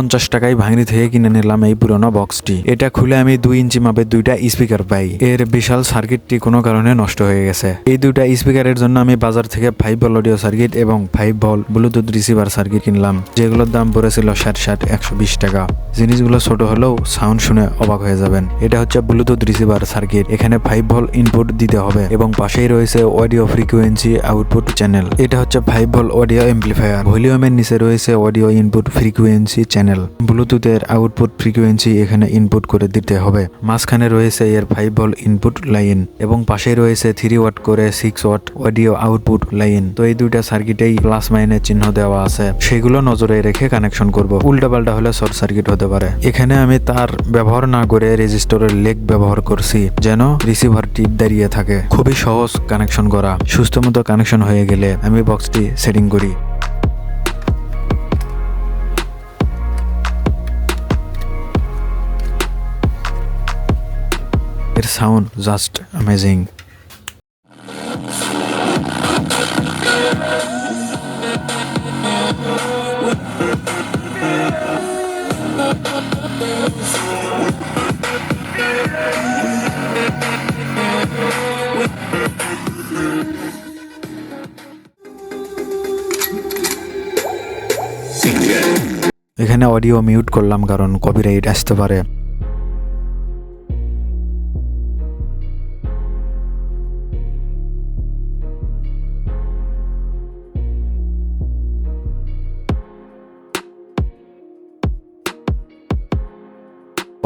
50 টাকায় ভাঙড়ি থেকে কিনে নিলাম এই পুরোনো বক্সটি। এটা খুলে আমি 2 ইঞ্চি মাপের দুইটা স্পিকার পাই। এর বিশাল সার্কিটটি কোনো কারণে নষ্ট হয়ে গেছে। এই দুইটা স্পিকারের জন্য আমি বাজার থেকে 5 ভোল্ট অডিও সার্কিট এবং 5 ভোল্ট ব্লুটুথ রিসিভার সার্কিট কিনলাম, যেগুলোর দাম পড়েছিল 120 টাকা। জিনিসগুলো ছোট হলেও সাউন্ড শুনে অবাক হয়ে যাবেন। এটা হচ্ছে ব্লুটুথ রিসিভার সার্কিট। এখানে 5 ভোল্ট ইনপুট দিতে হবে এবং পাশেই রয়েছে অডিও ফ্রিকোয়েন্সি আউটপুট চ্যানেল। এটা হচ্ছে 5 ভোল্ট অডিও এমপ্লিফায়ার। ভলিউমের নিচে রয়েছে অডিও ইনপুট ফ্রিকোয়েন্সি চ্যানেল। ব্লুটুথের আউটপুট ফ্রিকোয়েন্সি এখানে ইনপুট করে দিতে হবে। মাঝখানে রয়েছে এর 5 ভোল্ট ইনপুট লাইন এবং পাশেই রয়েছে 3 ওয়াট করে 6 ওয়াট অডিও আউটপুট লাইন। তো এই দুইটা সার্কিটেই প্লাস মাইনের চিহ্ন দেওয়া আছে, সেগুলো নজরে রেখে কানেকশন করব। উল্টাপাল্টা হলে শর্ট সার্কিট হতে পারে। এখানে আমি তার ব্যবহার না করে রেজিস্টরের লেগ ব্যবহার করছি, যেন রিসিভারটি দাঁড়িয়ে থাকে। খুবই সহজ কানেকশন করা। সুস্থ মতো কানেকশন হয়ে গেলে আমি বক্সটি সেটিং করি। এর সাউন্ড জাস্ট অ্যামেজিং। এখানে অডিও মিউট করলাম কারণ কপিরাইট আসতে পারে।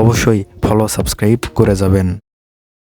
অবশ্যই ফলো সাবস্ক্রাইব করে যাবেন।